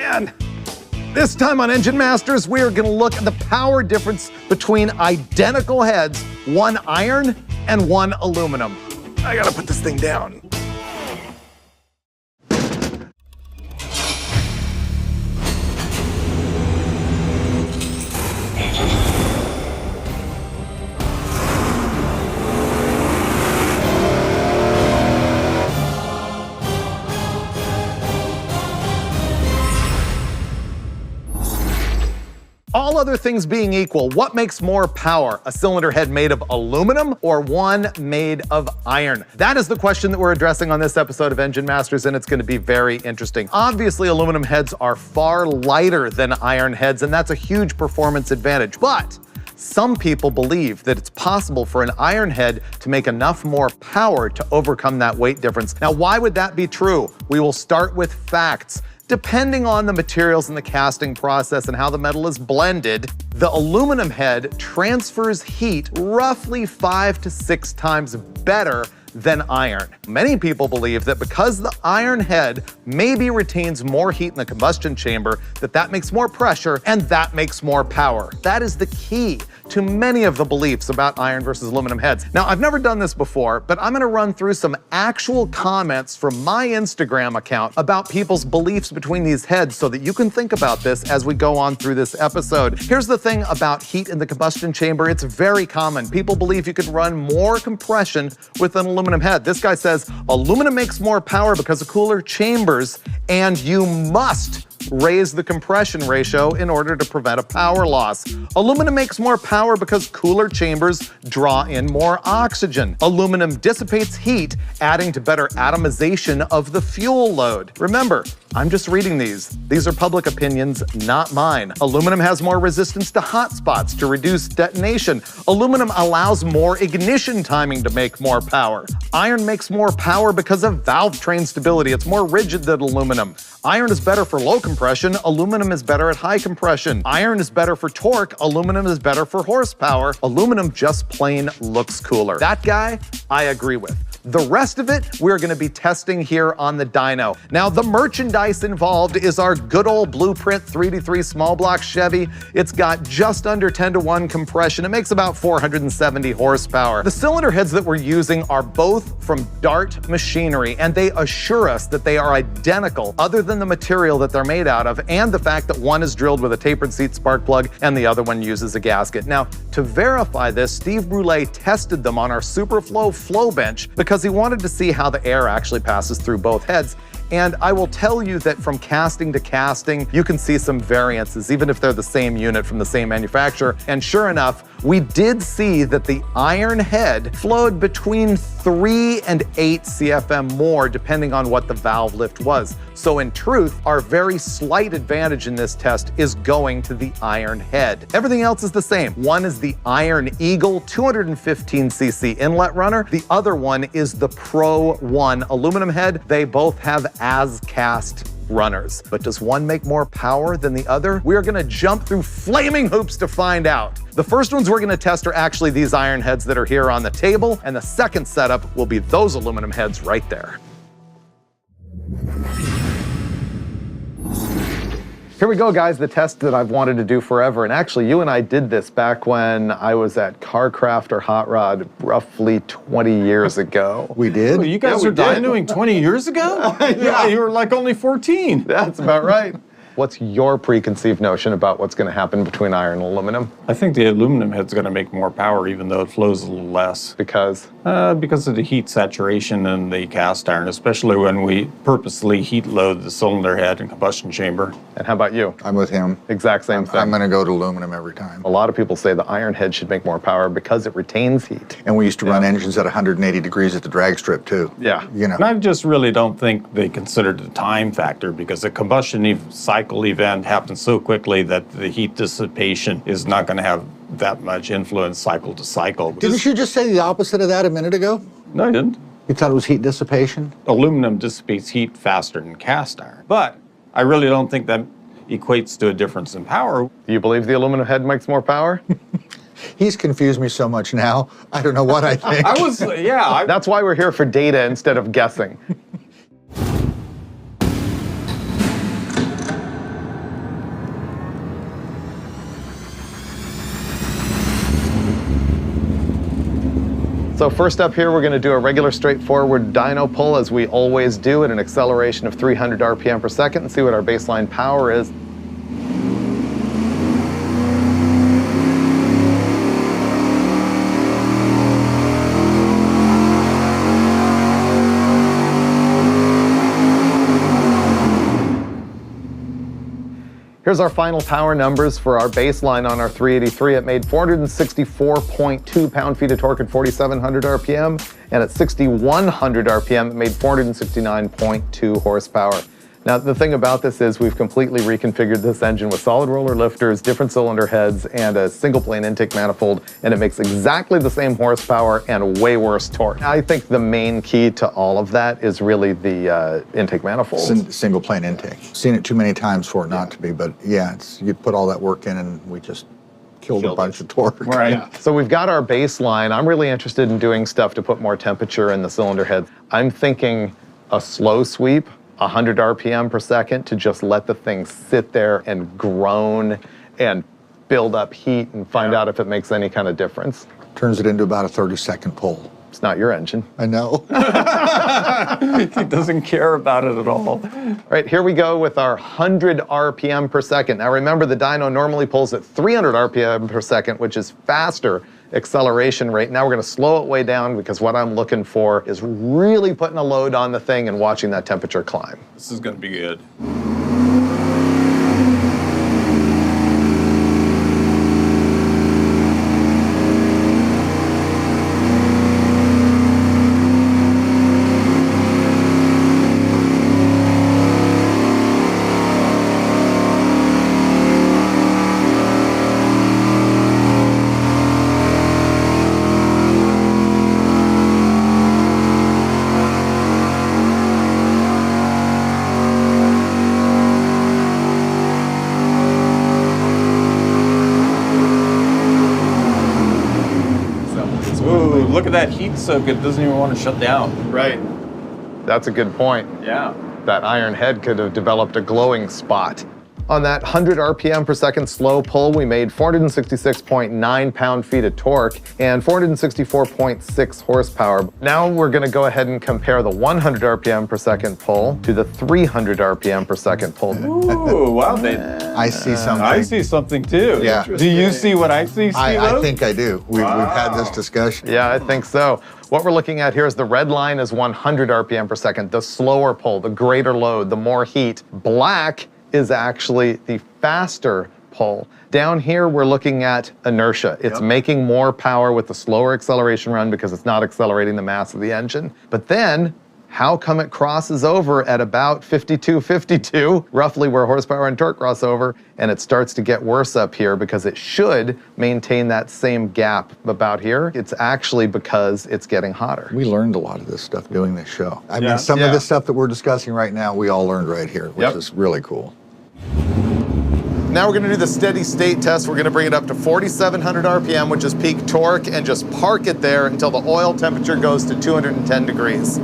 man. This time on Engine Masters, we are gonna look at the power difference between identical heads, one iron and one aluminum. I gotta put this thing down. All other things being equal, what makes more power? A cylinder head made of aluminum or one made of iron? That is the question that we're addressing on this episode of Engine Masters, and it's going to be very interesting. Obviously, aluminum heads are far lighter than iron heads, and that's a huge performance advantage. But some people believe that it's possible for an iron head to make enough more power to overcome that weight difference. Now, why would that be true? We will start with facts. Depending on the materials in the casting process and how the metal is blended, the aluminum head transfers heat roughly 5 to 6 times better than iron. Many people believe that because the iron head maybe retains more heat in the combustion chamber, that makes more pressure and that makes more power. That is the key to many of the beliefs about iron versus aluminum heads. Now, I've never done this before, but I'm gonna run through some actual comments from my Instagram account about people's beliefs between these heads so that you can think about this as we go on through this episode. Here's the thing about heat in the combustion chamber. It's very common. People believe you can run more compression with an aluminum head. This guy says, aluminum makes more power because of cooler chambers, and you must raise the compression ratio in order to prevent a power loss. Aluminum makes more power because cooler chambers draw in more oxygen. Aluminum dissipates heat, adding to better atomization of the fuel load. Remember, I'm just reading these. These are public opinions, not mine. Aluminum has more resistance to hot spots to reduce detonation. Aluminum allows more ignition timing to make more power. Iron makes more power because of valve train stability. It's more rigid than aluminum. Iron is better for low compression. Aluminum is better at high compression. Iron is better for torque. Aluminum is better for horsepower. Aluminum just plain looks cooler. That guy, I agree with. The rest of it, we're gonna be testing here on the dyno. Now, the merchandise involved is our good old Blueprint 3D3 small block Chevy. It's got just under 10-to-1 compression. It makes about 470 horsepower. The cylinder heads that we're using are both from Dart Machinery, and they assure us that they are identical, other than the material that they're made out of, and the fact that one is drilled with a tapered seat spark plug, and the other one uses a gasket. Now, to verify this, Steve Brule tested them on our Superflow flow bench because he wanted to see how the air actually passes through both heads. And I will tell you that from casting to casting, you can see some variances, even if they're the same unit from the same manufacturer. And sure enough, we did see that the iron head flowed between 3 and 8 CFM more, depending on what the valve lift was. So in truth, our very slight advantage in this test is going to the iron head. Everything else is the same. One is the Iron Eagle 215cc inlet runner. The other one is the Pro 1 aluminum head. They both have as cast runners. But does one make more power than the other? We are gonna jump through flaming hoops to find out. The first ones we're gonna test are actually these iron heads that are here on the table, and the second setup will be those aluminum heads right there. Here we go, guys, the test that I've wanted to do forever. And actually, you and I did this back when I was at Carcraft or Hot Rod roughly 20 years ago. We did? Oh, you guys were dynoing 20 years ago? Yeah, you were like only 14. That's about right. What's your preconceived notion about what's going to happen between iron and aluminum? I think the aluminum head's going to make more power even though it flows a little less. Because? Because of the heat saturation in the cast iron, especially when we purposely heat load the cylinder head and combustion chamber. And how about you? I'm with him. Exact same thing. I'm going to go to aluminum every time. A lot of people say the iron head should make more power because it retains heat. And we used to run engines at 180 degrees at the drag strip too. Yeah. You know. And I just really don't think they considered the time factor because a combustion cycle event happens so quickly that the heat dissipation is not going to have that much influence cycle to cycle. Didn't you just say the opposite of that a minute ago? No, I didn't. You thought it was heat dissipation? Aluminum dissipates heat faster than cast iron. But I really don't think that equates to a difference in power. Do you believe the aluminum head makes more power? He's confused me so much now. I don't know what I think. That's why we're here for data instead of guessing. So first up here, we're going to do a regular straightforward dyno pull as we always do at an acceleration of 300 RPM per second and see what our baseline power is. Here's our final power numbers for our baseline on our 383. It made 464.2 pound-feet of torque at 4,700 RPM, and at 6,100 RPM, it made 469.2 horsepower. Now, the thing about this is we've completely reconfigured this engine with solid roller lifters, different cylinder heads, and a single plane intake manifold, and it makes exactly the same horsepower and way worse torque. I think the main key to all of that is really the intake manifold. Single plane intake. Seen it too many times for it not to be, but yeah, you put all that work in and we just killed a bunch of torque. Right. Yeah. So we've got our baseline. I'm really interested in doing stuff to put more temperature in the cylinder head. I'm thinking a slow sweep, 100 RPM per second, to just let the thing sit there and groan and build up heat and find out if it makes any kind of difference. Turns it into about a 30-second pull. It's not your engine. I know. He doesn't care about it at all. All right, here we go with our 100 RPM per second. Now remember, the dyno normally pulls at 300 RPM per second, which is faster acceleration rate. Now we're going to slow it way down because what I'm looking for is really putting a load on the thing and watching that temperature climb. This is going to be good. Ooh, look at that heat soak. It doesn't even want to shut down. Right. That's a good point. Yeah. That iron head could have developed a glowing spot. On that 100 RPM per second slow pull, we made 466.9 pound-feet of torque and 464.6 horsepower. Now we're going to go ahead and compare the 100 RPM per second pull to the 300 RPM per second pull. Ooh, wow. I see something. I see something too. Yeah. Do you see what I see, Steve? I think I do. We've had this discussion. Yeah, I think so. What we're looking at here is the red line is 100 RPM per second, the slower pull, the greater load, the more heat. Black is actually the faster pull. Down here, we're looking at inertia. It's making more power with the slower acceleration run because it's not accelerating the mass of the engine. But then, how come it crosses over at about 52, roughly where horsepower and torque cross over, and it starts to get worse up here because it should maintain that same gap about here? It's actually because it's getting hotter. We learned a lot of this stuff doing this show. I mean, some of the stuff that we're discussing right now, we all learned right here, which is really cool. Now we're going to do the steady state test. We're going to bring it up to 4,700 RPM, which is peak torque, and just park it there until the oil temperature goes to 210 degrees.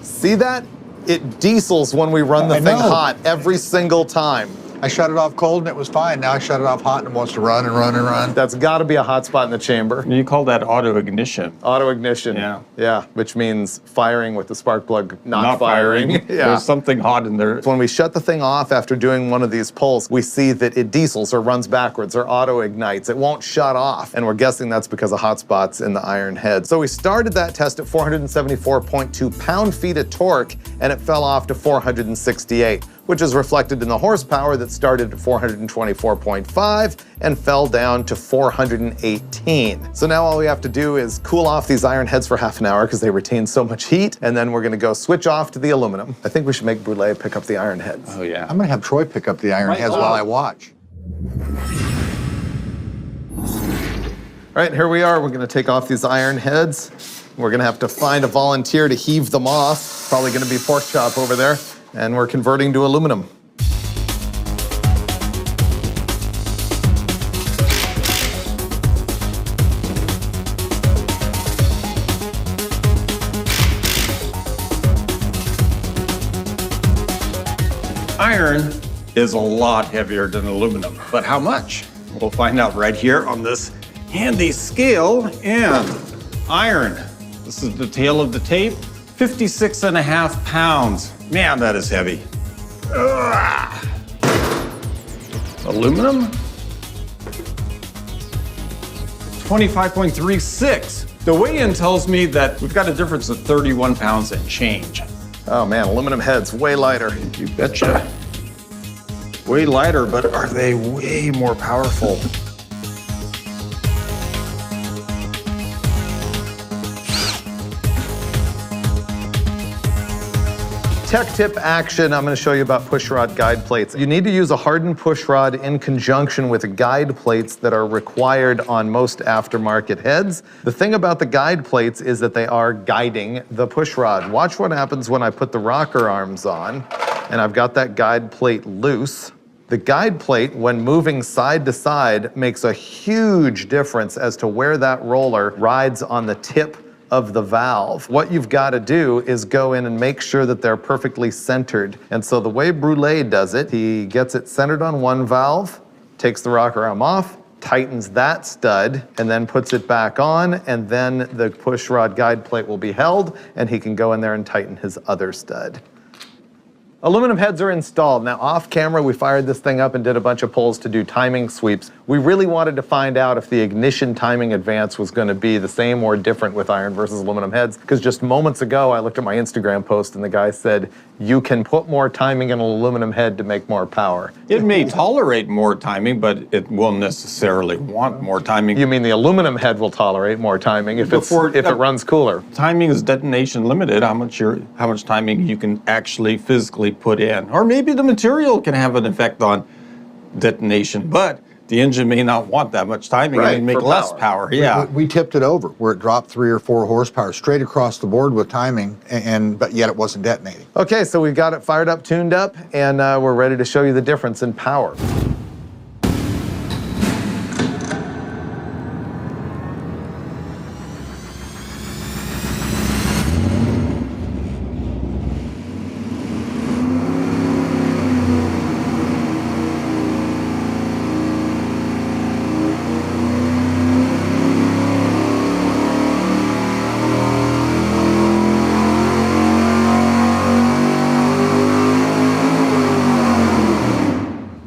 See that? It diesels when we run the thing hot every single time. I shut it off cold and it was fine. Now I shut it off hot and it wants to run and run and run. That's got to be a hot spot in the chamber. You call that auto ignition. Auto ignition. Yeah. Yeah, which means firing with the spark plug not firing. Yeah. There's something hot in there. When we shut the thing off after doing one of these pulls, we see that it diesels or runs backwards or auto ignites. It won't shut off. And we're guessing that's because of hot spots in the iron head. So we started that test at 474.2 pound-feet of torque, and it fell off to 468, which is reflected in the horsepower that started at 424.5 and fell down to 418. So now all we have to do is cool off these iron heads for half an hour because they retain so much heat, and then we're gonna go switch off to the aluminum. I think we should make Brule pick up the iron heads. Oh, yeah. I'm gonna have Troy pick up the iron heads while I watch. All right, here we are. We're gonna take off these iron heads. We're gonna have to find a volunteer to heave them off. Probably gonna be Pork Chop over there. And we're converting to aluminum. iron is a lot heavier than aluminum. But how much? We'll find out right here on this handy scale. And iron, this is the tail of the tape, 56.5 pounds. Man, that is heavy. Ugh. Aluminum, 25.36. The weigh-in tells me that we've got a difference of 31 pounds and change. Oh man, aluminum heads, way lighter. You betcha. Way lighter, but are they way more powerful? Tech tip action, I'm going to show you about pushrod guide plates. You need to use a hardened pushrod in conjunction with guide plates that are required on most aftermarket heads. The thing about the guide plates is that they are guiding the pushrod. Watch what happens when I put the rocker arms on and I've got that guide plate loose. The guide plate, when moving side to side, makes a huge difference as to where that roller rides on the tip of the valve. What you've got to do is go in and make sure that they're perfectly centered. And so the way Brule does it, he gets it centered on one valve, takes the rocker arm off, tightens that stud, and then puts it back on, and then the pushrod guide plate will be held, and he can go in there and tighten his other stud. Aluminum heads are installed. Now off camera, we fired this thing up and did a bunch of pulls to do timing sweeps. We really wanted to find out if the ignition timing advance was going to be the same or different with iron versus aluminum heads, because just moments ago, I looked at my Instagram post and the guy said, you can put more timing in an aluminum head to make more power. It may tolerate more timing, but it won't necessarily want more timing. You mean the aluminum head will tolerate more timing if it runs cooler? Timing is detonation limited, how much timing you can actually physically put in. Or maybe the material can have an effect on detonation, but the engine may not want that much timing. Right, It may make less power. Yeah. We tipped it over where it dropped 3 or 4 horsepower straight across the board with timing, but yet it wasn't detonating. Okay, so we've got it fired up, tuned up, and we're ready to show you the difference in power.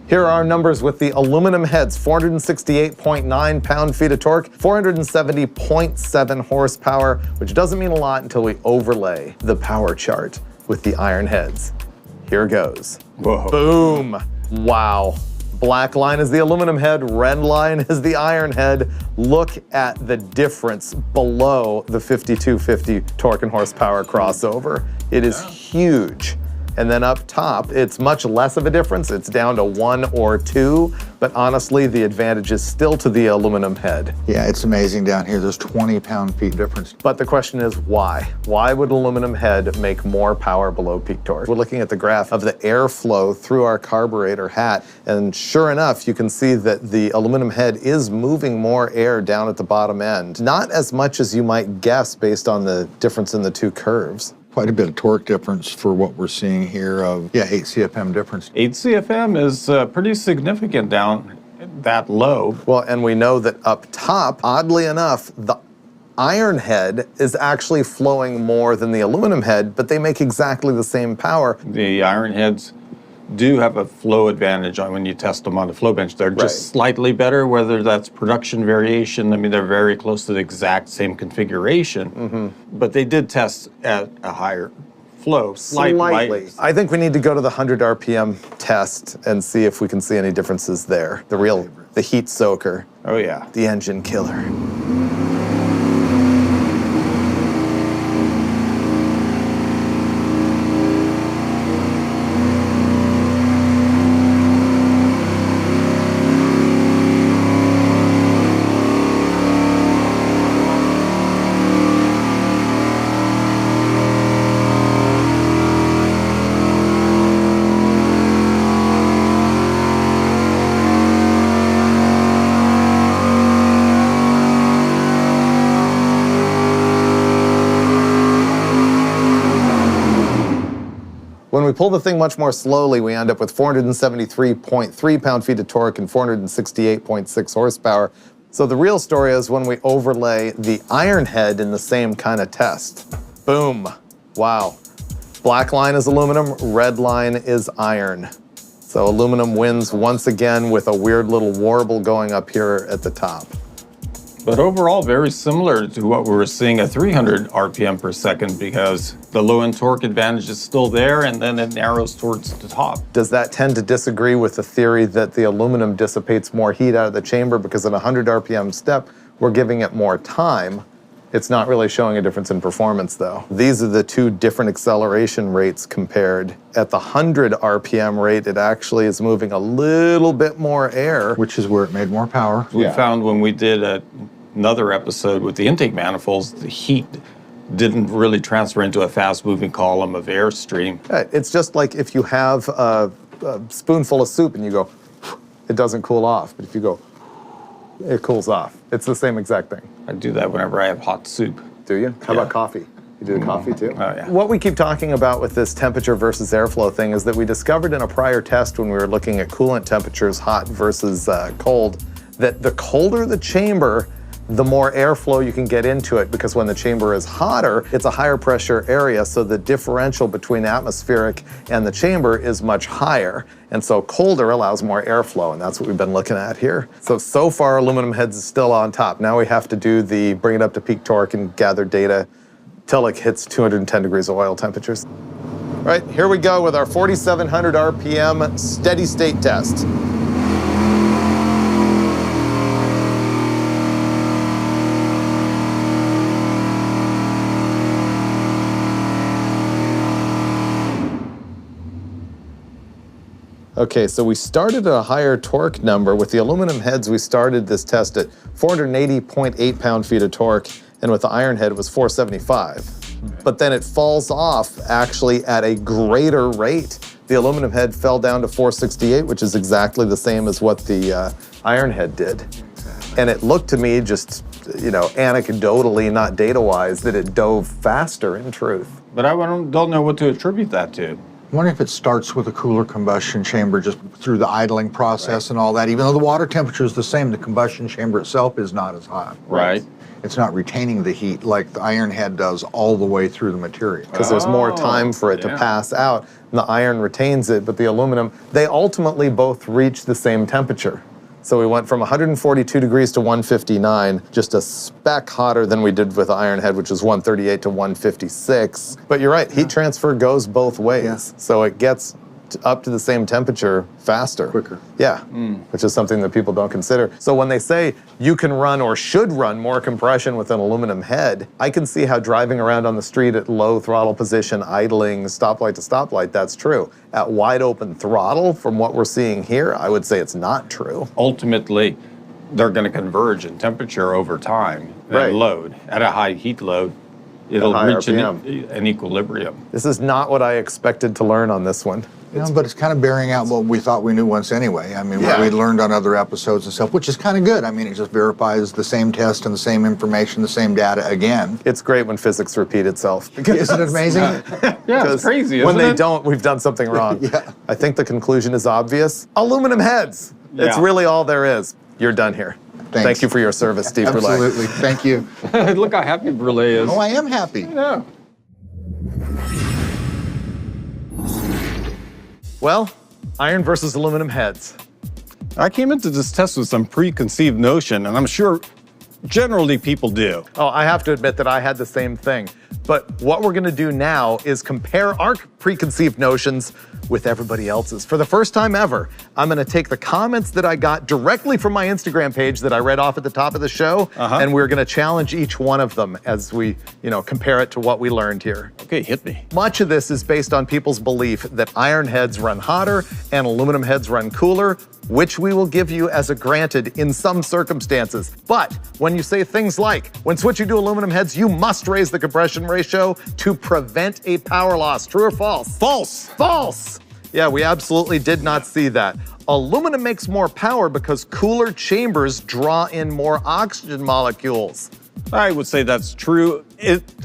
Here are our numbers with the aluminum heads: 468.9 pound-feet of torque, 470.7 horsepower, which doesn't mean a lot until we overlay the power chart with the iron heads. Here goes. Whoa. Boom. Wow. Black line is the aluminum head, red line is the iron head. Look at the difference below the 5250 torque and horsepower crossover. It is huge. And then up top, it's much less of a difference. It's down to 1 or 2, but honestly, the advantage is still to the aluminum head. Yeah, it's amazing down here. There's 20 pound-feet difference. But the question is why? Why would aluminum head make more power below peak torque? We're looking at the graph of the airflow through our carburetor hat, and sure enough, you can see that the aluminum head is moving more air down at the bottom end. Not as much as you might guess based on the difference in the two curves. Quite a bit of torque difference for what we're seeing here of, 8 CFM difference. 8 CFM is pretty significant down that low. Well, and we know that up top, oddly enough, the iron head is actually flowing more than the aluminum head, but they make exactly the same power. The iron heads do have a flow advantage on when you test them on the flow bench. They're just slightly better, whether that's production variation. I mean, they're very close to the exact same configuration, but they did test at a higher flow, slightly. I think we need to go to the 100 RPM test and see if we can see any differences there. The heat soaker. Oh yeah. The engine killer. we pull the thing much more slowly, we end up with 473.3 pound-feet of torque and 468.6 horsepower. So the real story is when we overlay the iron head in the same kind of test. Boom. Wow. Black line is aluminum, red line is iron. So aluminum wins once again with a weird little warble going up here at the top. But overall, very similar to what we were seeing at 300 RPM per second, because the low end torque advantage is still there and then it narrows towards the top. Does that tend to disagree with the theory that the aluminum dissipates more heat out of the chamber because at 100 RPM step, we're giving it more time? It's not really showing a difference in performance though. These are the two different acceleration rates compared. At the 100 RPM rate, it actually is moving a little bit more air. Which is where it made more power. We found when we did another episode with the intake manifolds, the heat didn't really transfer into a fast-moving column of airstream. It's just like if you have a spoonful of soup and you go, it doesn't cool off. But if you go, it cools off. It's the same exact thing. I do that whenever I have hot soup. Do you? How about coffee? You do the coffee too? Oh, yeah. What we keep talking about with this temperature versus airflow thing is that we discovered in a prior test when we were looking at coolant temperatures, hot versus cold, that the colder the chamber, the more airflow you can get into it, because when the chamber is hotter, it's a higher pressure area, so the differential between atmospheric and the chamber is much higher. And so colder allows more airflow, and that's what we've been looking at here. So far, aluminum heads is still on top. Now we have to do the bring it up to peak torque and gather data till it hits 210 degrees of oil temperatures. All right, here we go with our 4,700 RPM steady state test. Okay, so we started at a higher torque number. With the aluminum heads, we started this test at 480.8 pound-feet of torque, and with the iron head, it was 475. But then it falls off actually at a greater rate. The aluminum head fell down to 468, which is exactly the same as what the iron head did. And it looked to me just, anecdotally, not data-wise, that it dove faster in truth. But I don't know what to attribute that to. I wonder if it starts with a cooler combustion chamber just through the idling process and all that. Even though the water temperature is the same, the combustion chamber itself is not as hot. Right. It's not retaining the heat like the iron head does all the way through the material. Because there's more time for it to pass out, and the iron retains it, but the aluminum, they ultimately both reach the same temperature. So we went from 142 degrees to 159, just a speck hotter than we did with the iron head, which was 138 to 156. But you're right, heat transfer goes both ways. So it gets up to the same temperature faster. Quicker. Yeah, which is something that people don't consider. So when they say you can run or should run more compression with an aluminum head, I can see how driving around on the street at low throttle position, idling, stoplight to stoplight, that's true. At wide open throttle, from what we're seeing here, I would say it's not true. Ultimately, they're going to converge in temperature over time and load. At a high heat load, it'll reach an equilibrium. This is not what I expected to learn on this one. But it's kind of bearing out what we thought we knew once anyway. I mean, what we learned on other episodes and stuff, which is kind of good. I mean, it just verifies the same test and the same information, the same data again. It's great when physics repeat itself. Isn't it amazing? Yeah, it's crazy, isn't when they it? don't, we've done something wrong. I think the conclusion is obvious. Aluminum heads. It's Yeah. really all there is. You're done here. Thanks. Thank you for your service, Steve Brule. Absolutely. Thank you. Look how happy Brule is. Oh, I am happy. Yeah. Well, iron versus aluminum heads. I came into this test with some preconceived notion, and I'm sure generally people do. Oh, I have to admit that I had the same thing. But what we're gonna do now is compare our preconceived notions with everybody else's. For the first time ever, I'm gonna take the comments that I got directly from my Instagram page that I read off at the top of the show, and we're gonna challenge each one of them as we, compare it to what we learned here. Okay, hit me. Much of this is based on people's belief that iron heads run hotter and aluminum heads run cooler, which we will give you as a granted in some circumstances. But when you say things like, when switching to aluminum heads, you must raise the compression ratio to prevent a power loss. True or false? False. False! Yeah, we absolutely did not see that. Aluminum makes more power because cooler chambers draw in more oxygen molecules. I would say that's true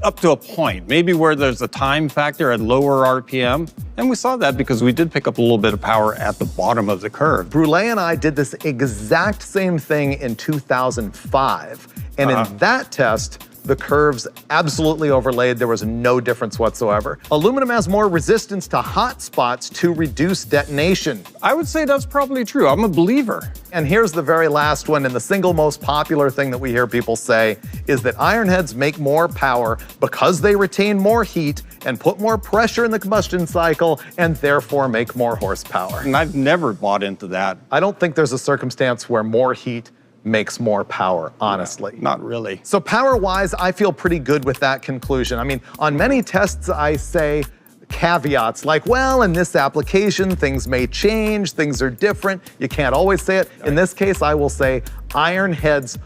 up to a point, maybe where there's a time factor at lower RPM. And we saw that because we did pick up a little bit of power at the bottom of the curve. Brulé and I did this exact same thing in 2005. And in that test, the curves absolutely overlaid. There was no difference whatsoever. Aluminum has more resistance to hot spots to reduce detonation. I would say that's probably true. I'm a believer. And here's the very last one, and the single most popular thing that we hear people say is that iron heads make more power because they retain more heat and put more pressure in the combustion cycle and therefore make more horsepower. And I've never bought into that. I don't think there's a circumstance where more heat makes more power, honestly. Yeah, not really. So power-wise, I feel pretty good with that conclusion. I mean, on many tests, I say caveats like, well, in this application, things may change, things are different. You can't always say it. In this case, I will say iron heads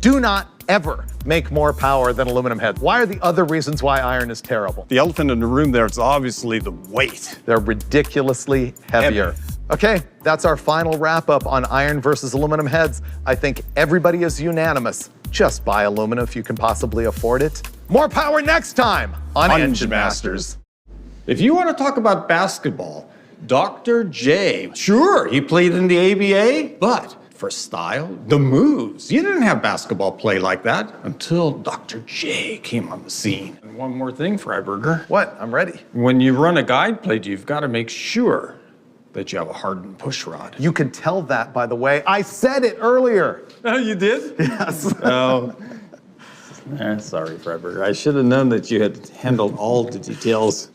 do not ever make more power than aluminum heads. Why are the other reasons why iron is terrible? The elephant in the room there is obviously the weight. They're ridiculously heavier. Okay, that's our final wrap up on iron versus aluminum heads. I think everybody is unanimous. Just buy aluminum if you can possibly afford it. More power next time on Engine Masters. If you want to talk about basketball, Dr. J, sure, he played in the ABA, but for style, the moves, you didn't have basketball play like that until Dr. J came on the scene. And one more thing, Freiberger. What? I'm ready. When you run a guide plate, you've got to make sure that you have a hardened push rod. You can tell that, by the way. I said it earlier. Oh, you did? Yes. Oh. Sorry, Freiberger. I should have known that you had handled all the details.